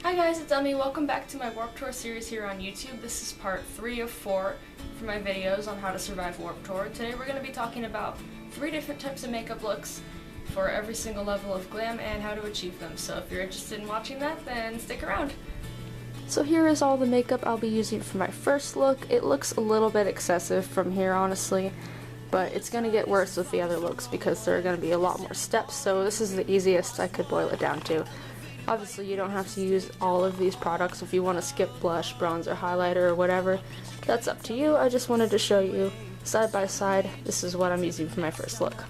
Hi guys, it's Emmy. Welcome back to my Warped Tour series here on YouTube. This is part 3 of 4 for my videos on how to survive Warped Tour. Today we're going to be talking about 3 different types of makeup looks for every single level of glam and how to achieve them. So if you're interested in watching that, then stick around. So here is all the makeup I'll be using for my first look. It looks a little bit excessive from here, honestly, but it's going to get worse with the other looks because there are going to be a lot more steps, so this is the easiest I could boil it down to. Obviously, you don't have to use all of these products. If you want to skip blush, bronzer, highlighter, or whatever, that's up to you. I just wanted to show you side by side. This is what I'm using for my first look.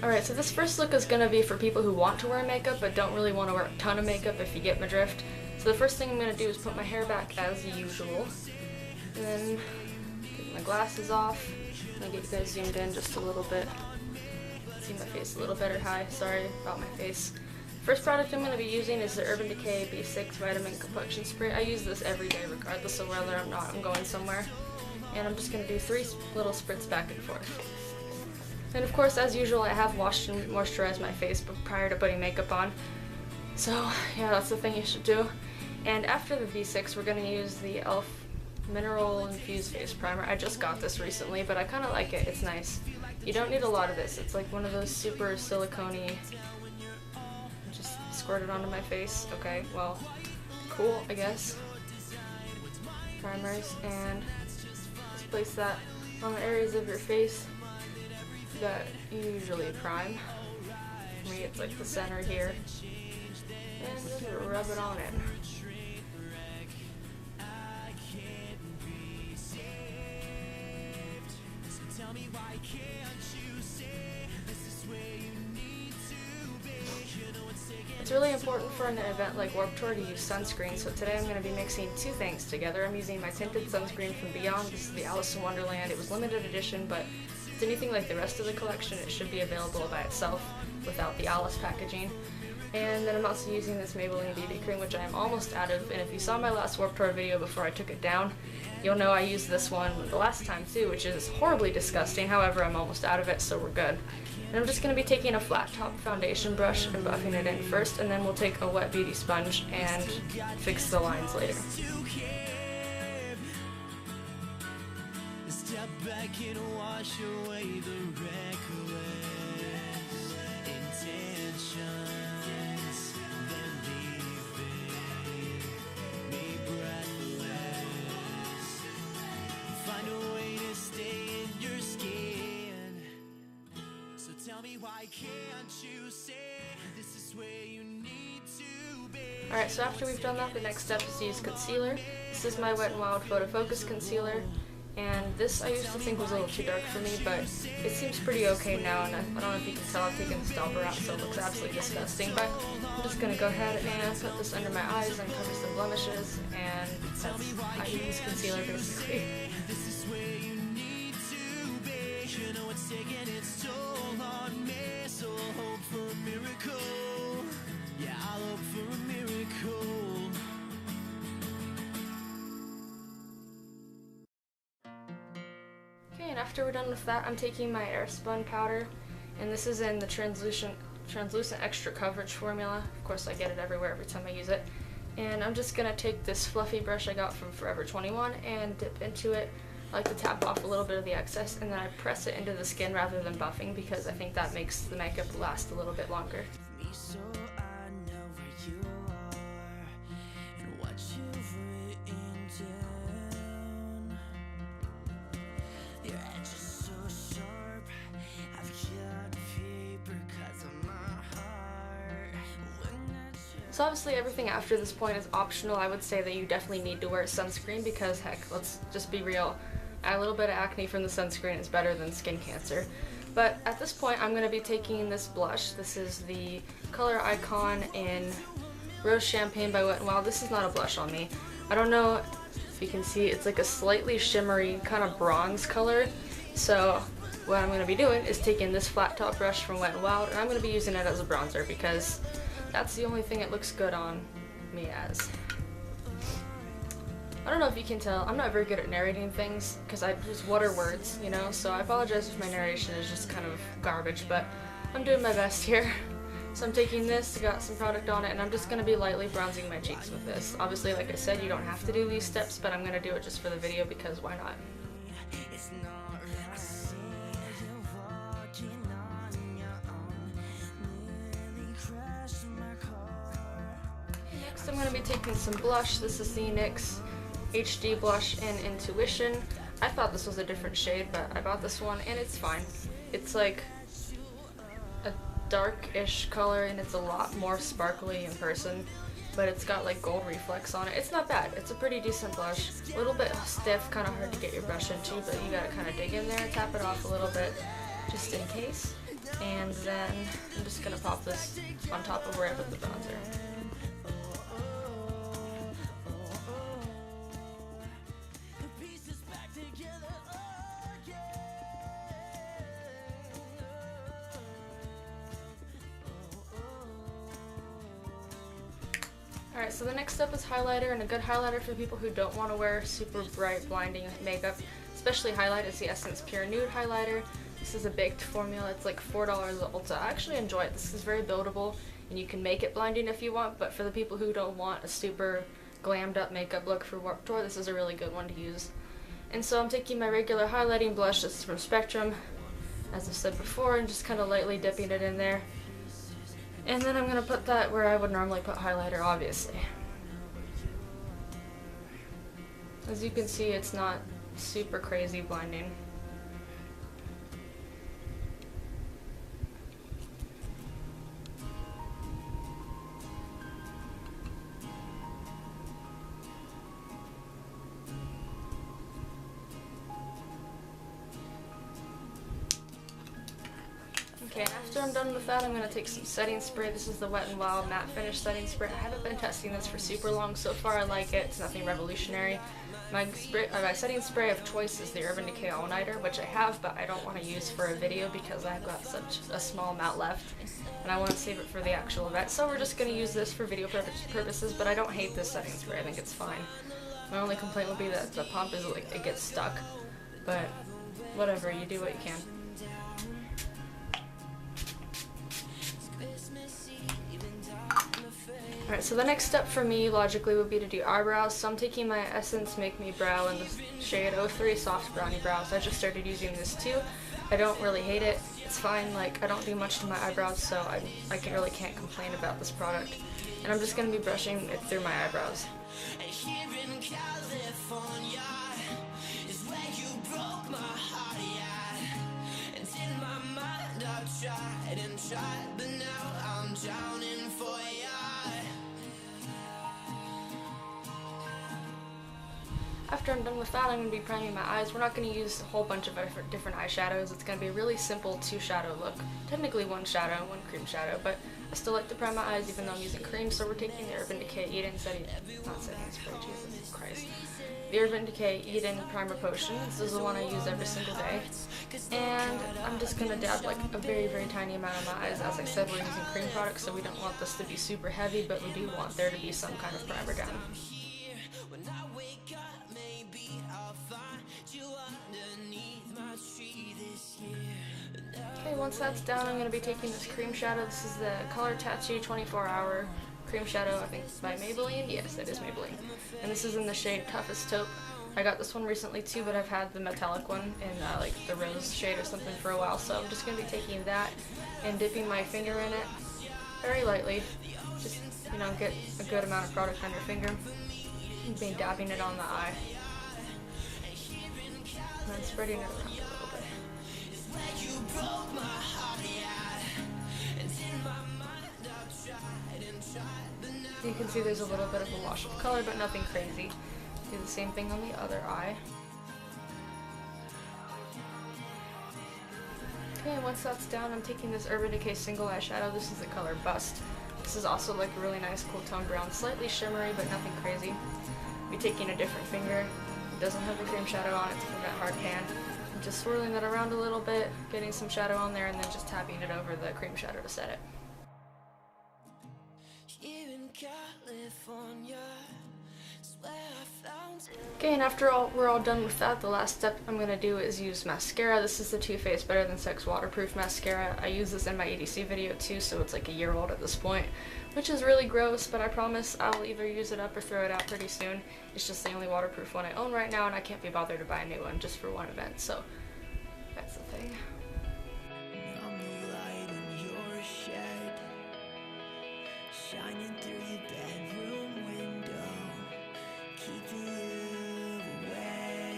Alright, so this first look is going to be for people who want to wear makeup but don't really want to wear a ton of makeup, if you get my drift. So the first thing I'm going to do is put my hair back as usual. And then get my glasses off. I'll get you guys zoomed in just a little bit. See my face a little better. Hi, sorry about my face. First product I'm going to be using is the Urban Decay B6 Vitamin Complexion Spray. I use this every day regardless of whether I'm going somewhere. And I'm just going to do 3 little spritz back and forth. And of course, as usual, I have washed and moisturized my face prior to putting makeup on. So yeah, that's the thing you should do. And after the B6, we're going to use the e.l.f. Mineral Infused Face Primer. I just got this recently, but I kind of like it. It's nice. You don't need a lot of this. It's like one of those super silicone-y. Just squirt it onto my face. Okay, well, cool, I guess. Primers, and just place that on the areas of your face that you usually prime. For me, it's like the center here. And just rub it on in. It's really important for an event like Warped Tour to use sunscreen, so today I'm going to be mixing 2 things together. I'm using my tinted sunscreen from Beyond. This is the Alice in Wonderland. It was limited edition, but if it's anything like the rest of the collection, it should be available by itself without the Alice packaging. And then I'm also using this Maybelline BB cream, which I am almost out of, and if you saw my last Warped Tour video before I took it down, you'll know I used this one the last time too, which is horribly disgusting. However, I'm almost out of it, so we're good. And I'm just going to be taking a flat top foundation brush and buffing it in first, and then we'll take a wet beauty sponge and fix the lines later. Step back and wash away the reckless intentions, then leaving me breathless. Find a way to stay in your skin. So tell me, why can't you say this is where you need to be? Alright, so after we've done that, the next step is to use concealer. This is my Wet n Wild Photo Focus Concealer. And this I used to think was a little too dark for me, but it seems pretty okay now, and I don't know if you can tell I've taken the scalper out, so it looks absolutely disgusting, but I'm just going to go ahead and put this under my eyes and cover some blemishes, and that's how you use concealer basically. Okay, and after we're done with that, I'm taking my Airspun powder, and this is in the translucent extra coverage formula. Of course, I get it everywhere every time I use it. And I'm just gonna take this fluffy brush I got from Forever 21 and dip into it. I like to tap off a little bit of the excess, and then I press it into the skin rather than buffing because I think that makes the makeup last a little bit longer. So obviously everything after this point is optional. I would say that you definitely need to wear sunscreen because, heck, let's just be real. A little bit of acne from the sunscreen is better than skin cancer. But at this point I'm going to be taking this blush. This is the Color Icon in Rose Champagne by Wet n Wild. This is not a blush on me. I don't know if you can see, it's like a slightly shimmery kind of bronze color. So what I'm going to be doing is taking this flat top brush from Wet n Wild, and I'm going to be using it as a bronzer because that's the only thing it looks good on me as. I don't know if you can tell, I'm not very good at narrating things because I just water words, you know, so I apologize if my narration is just kind of garbage, but I'm doing my best here. So I'm taking this, got some product on it, and I'm just going to be lightly bronzing my cheeks with this. Obviously, like I said, you don't have to do these steps, but I'm going to do it just for the video because why not? Next, I'm going to be taking some blush. This is the NYX HD blush in Intuition. I thought this was a different shade, but I bought this one and it's fine. It's like a dark-ish color and it's a lot more sparkly in person, but it's got like gold reflex on it. It's not bad. It's a pretty decent blush. A little bit stiff, kind of hard to get your brush into, but you gotta kind of dig in there, tap it off a little bit just in case. And then I'm just gonna pop this on top of where I put the bronzer. Alright, so the next step is highlighter, and a good highlighter for people who don't want to wear super bright, blinding makeup, especially highlight, is the Essence Pure Nude highlighter. This is a baked formula. It's like $4 at Ulta. I actually enjoy it. This is very buildable, and you can make it blinding if you want, but for the people who don't want a super glammed up makeup look for Warped Tour, this is a really good one to use. And so I'm taking my regular highlighting blush. This is from Spectrum, as I said before, and just kind of lightly dipping it in there. And then I'm going to put that where I would normally put highlighter, obviously. As you can see, it's not super crazy blinding. Okay, after I'm done with that, I'm going to take some setting spray. This is the Wet n Wild Matte Finish Setting Spray. I haven't been testing this for super long. So far I like it. It's nothing revolutionary. My setting spray of choice is the Urban Decay All Nighter, which I have, but I don't want to use for a video because I've got such a small amount left, and I want to save it for the actual event. So we're just going to use this for video purposes, but I don't hate this setting spray. I think it's fine. My only complaint would be that the pump is like, it gets stuck, but whatever, you do what you can. Alright, so the next step for me, logically, would be to do eyebrows. So I'm taking my Essence Make Me Brow in the shade 03 Soft Brownie Brows. I just started using this too. I don't really hate it. It's fine. Like, I don't do much to my eyebrows, so I really can't complain about this product. And I'm just going to be brushing it through my eyebrows. After I'm done with that, I'm going to be priming my eyes. We're not going to use a whole bunch of different eyeshadows. It's going to be a really simple 2-shadow look. Technically 1 shadow, 1 cream shadow, but I still like to prime my eyes even though I'm using cream. So we're taking the Urban Decay Eden Setting Spray, Jesus Christ. The Urban Decay Eden Primer Potion. This is the one I use every single day. And I'm just going to dab like a very, very tiny amount on my eyes. As I said, we're using cream products, so we don't want this to be super heavy, but we do want there to be some kind of primer down. Okay, once that's down, I'm going to be taking this cream shadow. This is the Color Tattoo 24-Hour Cream Shadow, I think by Maybelline. Yes, it is Maybelline. And this is in the shade Toughest Taupe. I got this one recently too, but I've had the metallic one in like the rose shade or something for a while. So I'm just going to be taking that and dipping my finger in it very lightly. Just, you know, get a good amount of product on your finger. And be dabbing it on the eye. And then spreading it around a little bit. You can see there's a little bit of a wash of color, but nothing crazy. Do the same thing on the other eye. Okay, once that's down, I'm taking this Urban Decay single eyeshadow. This is the color Bust. This is also like a really nice cool tone brown, slightly shimmery, but nothing crazy. I'll be taking a different finger. It doesn't have the cream shadow on it to prevent hard pan. I'm just swirling that around a little bit, getting some shadow on there, and then just tapping it over the cream shadow to set it. Here in California, swear I found Okay, and after we're all done with that, the last step I'm going to do is use mascara. This is the Too Faced Better Than Sex Waterproof Mascara. I use this in my EDC video too, so it's like a year old at this point, which is really gross, but I promise I'll either use it up or throw it out pretty soon. It's just the only waterproof one I own right now, and I can't be bothered to buy a new one just for one event, so that's the thing. Shining through your bedroom window, keeping you away.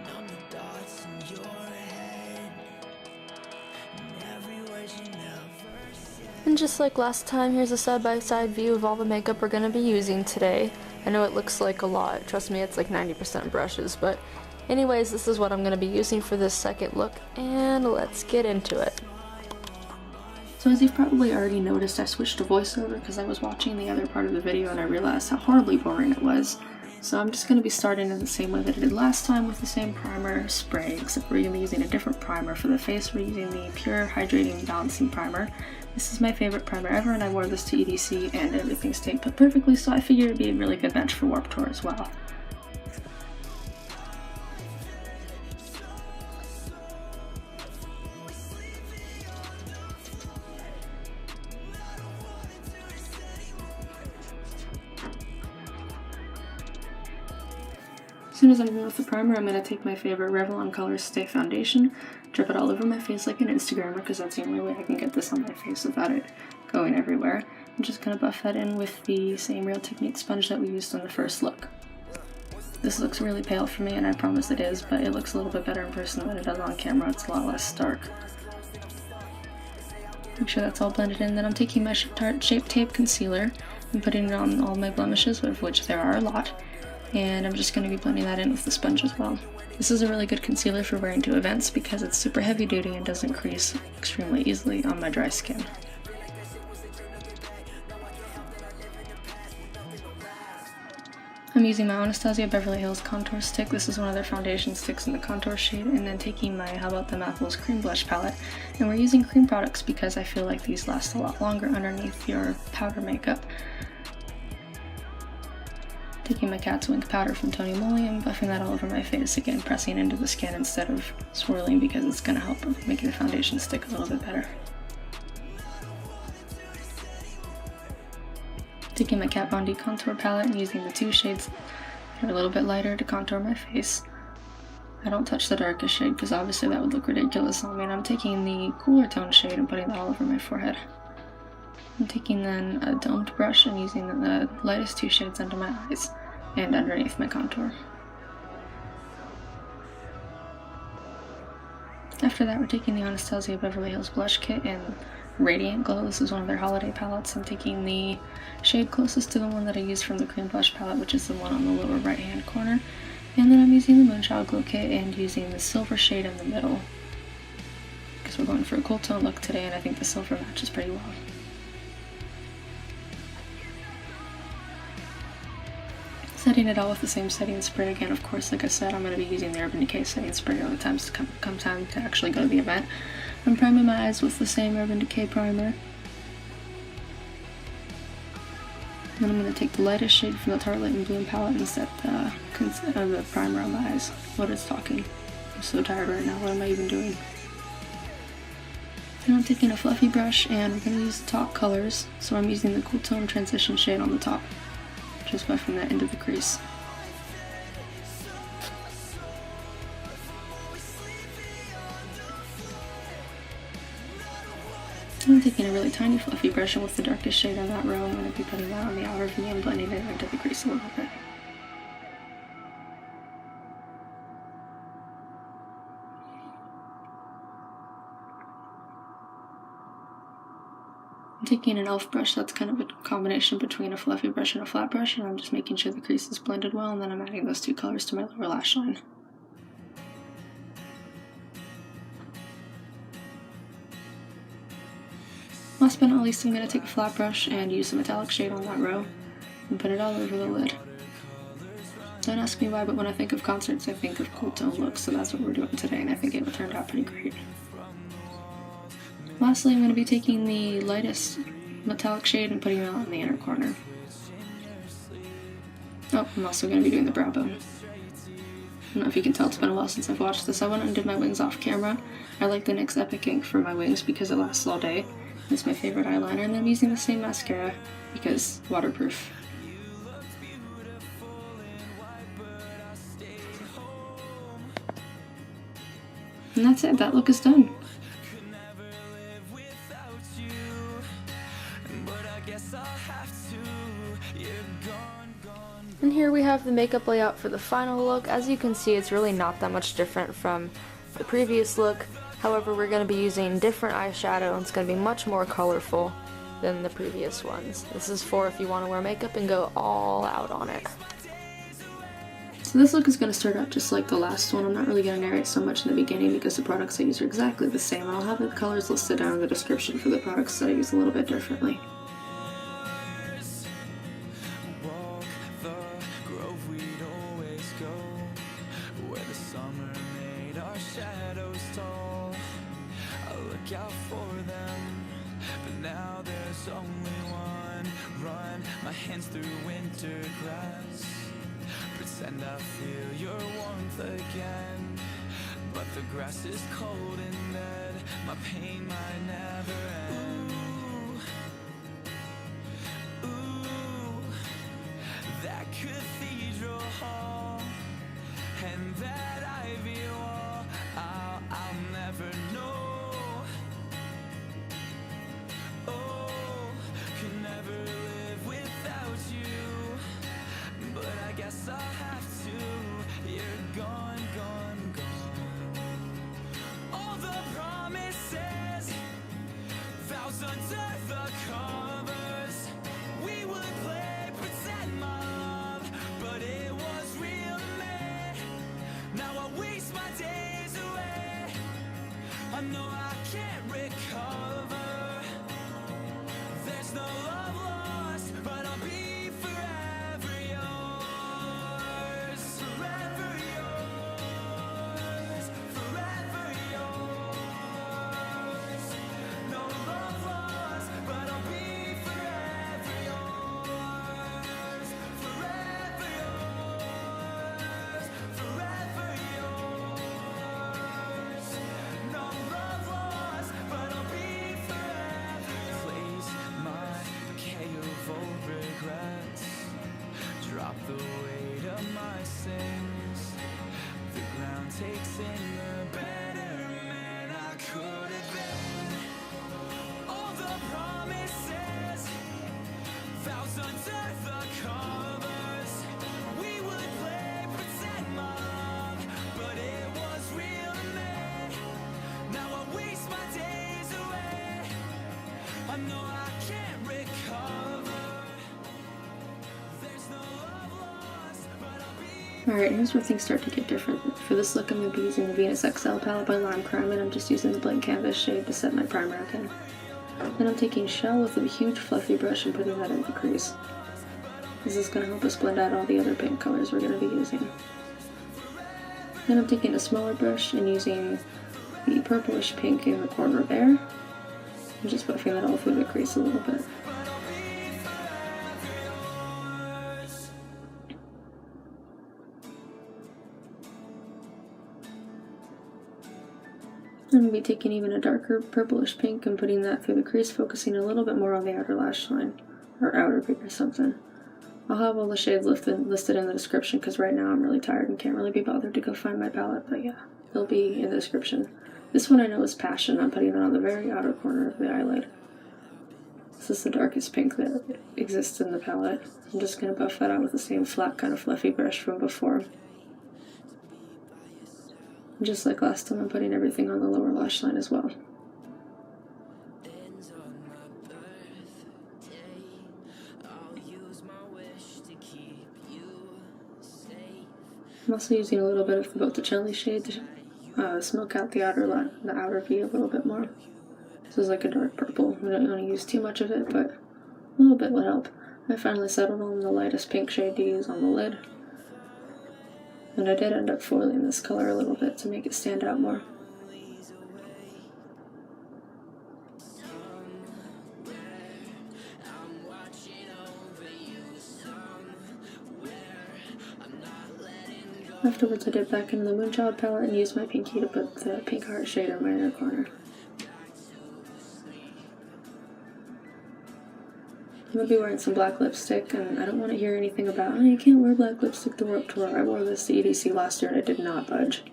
Numb the thoughts in your head, and every word you never said. And just like last time, here's a side-by-side view of all the makeup we're going to be using today. I know it looks like a lot, trust me, it's like 90% brushes, but anyways, this is what I'm going to be using for this second look, and let's get into it. So as you've probably already noticed, I switched to voiceover because I was watching the other part of the video and I realized how horribly boring it was. So I'm just going to be starting in the same way that I did last time with the same primer spray, except we're going to be using a different primer. For the face, we're using the Pure Hydrating Balancing Primer. This is my favorite primer ever, and I wore this to EDC and everything stayed put perfectly, so I figured it'd be a really good match for Warped Tour as well. As soon as I'm done with the primer, I'm going to take my favorite Revlon Colorstay foundation, drip it all over my face like an Instagrammer, because that's the only way I can get this on my face without it going everywhere. I'm just going to buff that in with the same Real Technique sponge that we used on the first look. This looks really pale for me, and I promise it is, but it looks a little bit better in person than it does on camera. It's a lot less stark. Make sure that's all blended in. Then I'm taking my Tarte Shape Tape Concealer and putting it on all my blemishes, of which there are a lot. And I'm just going to be blending that in with the sponge as well. This is a really good concealer for wearing to events because it's super heavy duty and doesn't crease extremely easily on my dry skin. I'm using my Anastasia Beverly Hills contour stick. This is one of their foundation sticks in the contour shade, and then taking my How About the Mathil's cream blush palette. And we're using cream products because I feel like these last a lot longer underneath your powder makeup. Taking my Cat's Wink powder from Tony Moly and buffing that all over my face, again pressing into the skin instead of swirling because it's going to help make the foundation stick a little bit better. Taking my Kat Von D contour palette and using the two shades that are a little bit lighter to contour my face. I don't touch the darkest shade because obviously that would look ridiculous on me, and I'm taking the cooler tone shade and putting that all over my forehead. I'm taking then a domed brush and using the lightest two shades under my eyes and underneath my contour. After that, we're taking the Anastasia Beverly Hills Blush Kit and Radiant Glow. This is one of their holiday palettes. I'm taking the shade closest to the one that I used from the cream blush palette, which is the one on the lower right hand corner. And then I'm using the Moonchild Glow Kit and using the silver shade in the middle, because we're going for a cool tone look today and I think the silver matches pretty well. Setting it all with the same setting spray again. Of course, like I said, I'm going to be using the Urban Decay setting spray all the time to come time to actually go to the event. I'm priming my eyes with the same Urban Decay primer. Then I'm going to take the lightest shade from the Tarte Light and Bloom palette and set the primer on my eyes. What is talking? I'm so tired right now. What am I even doing? Then I'm taking a fluffy brush and we're going to use the top colors. So I'm using the Cool Tone Transition shade on the top. Just buffing that into the crease. I'm taking a really tiny fluffy brush, and with the darkest shade on that row, I'm going to be putting that on the outer V and blending it into the crease a little bit. I'm taking an e.l.f. brush that's kind of a combination between a fluffy brush and a flat brush, and I'm just making sure the crease is blended well, and then I'm adding those two colors to my lower lash line. Last but not least, I'm going to take a flat brush and use the metallic shade on that row and put it all over the lid. Don't ask me why, but when I think of concerts, I think of cool tone looks, so that's what we're doing today, and I think it turned out pretty great. Lastly, I'm going to be taking the lightest metallic shade and putting it on the inner corner. Oh, I'm also going to be doing the brow bone. I don't know if you can tell, it's been a while since I've watched this. I went and did my wings off camera. I like the NYX Epic Ink for my wings because it lasts all day. It's my favorite eyeliner, and then I'm using the same mascara because waterproof. And that's it, that look is done. And here we have the makeup layout for the final look. As you can see, it's really not that much different from the previous look. However, we're going to be using different eyeshadow, and it's going to be much more colorful than the previous ones. This is for if you want to wear makeup and go all out on it. So this look is going to start out just like the last one. I'm not really going to narrate so much in the beginning because the products I use are exactly the same, and I'll have the colors listed down in the description for the products that I use a little bit differently. Out for them, but now there's only one run. My hands through winter grass, pretend I feel your warmth again, but the grass is cold and dead. My pain might never end. Ooh, that cathedral hall and that ivy wall, I'll never know. I'll have to, you're gone, gone, gone. All the promises, vows under the covers. We would play pretend, my love, but it was real to me. Now I waste my days away. I know I can't recover. There's no love lost, but I'll be forever yours. Drop the weight of my sins. The ground takes in the better man I could have been. All the promises, vows under the covers. We would play pretend, my love, but it was real to me. Now I waste my days away. I know I can't recover. Alright, here's where things start to get different. For this look, I'm going to be using the Venus XL palette by Lime Crime, and I'm just using the blank canvas shade to set my primer in. Then I'm taking Shell with a huge fluffy brush and putting that in the crease. This is going to help us blend out all the other pink colors we're going to be using. Then I'm taking a smaller brush and using the purplish pink in the corner there. I'm just buffing that all through the crease a little bit. I'm going to be taking even a darker purplish pink and putting that through the crease, focusing a little bit more on the outer lash line, or outer bit or something. I'll have all the shades listed in the description because right now I'm really tired and can't really be bothered to go find my palette, but yeah, they'll be in the description. This one I know is Passion. I'm putting it on the very outer corner of the eyelid. This is the darkest pink that exists in the palette. I'm just going to buff that out with the same flat kind of fluffy brush from before. Just like last time, I'm putting everything on the lower lash line as well. I'm also using a little bit of the Botticelli shade to smoke out the outer V a little bit more. This is like a dark purple. We don't want to use too much of it, but a little bit will help. I finally settled on the lightest pink shade to use on the lid. And I did end up foiling this color a little bit to make it stand out more. Afterwards, I dipped back into the Moonchild palette and used my pinky to put the pink heart shade in my inner corner. I'm gonna be wearing some black lipstick, and I don't want to hear anything about, oh, you can't wear black lipstick to Warped Tour. I wore this to EDC last year and it did not budge.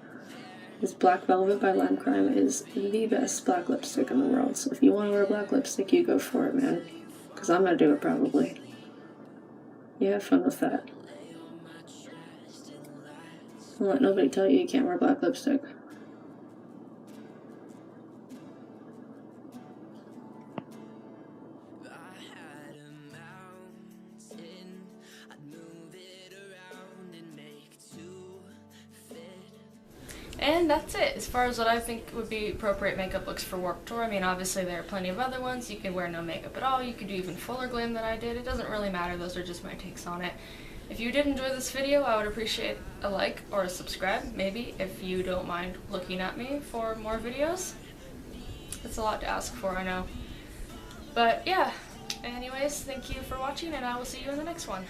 This Black Velvet by Lime Crime is the best black lipstick in the world, so if you want to wear black lipstick, you go for it, man. Because I'm gonna do it probably. You have fun with that. Don't let nobody tell you you can't wear black lipstick. And that's it, as far as what I think would be appropriate makeup looks for Warped Tour. I mean, obviously there are plenty of other ones. You could wear no makeup at all, you could do even fuller glam than I did. It doesn't really matter, those are just my takes on it. If you did enjoy this video, I would appreciate a like or a subscribe, maybe, if you don't mind looking at me for more videos. It's a lot to ask for, I know. But yeah, anyways, thank you for watching, and I will see you in the next one.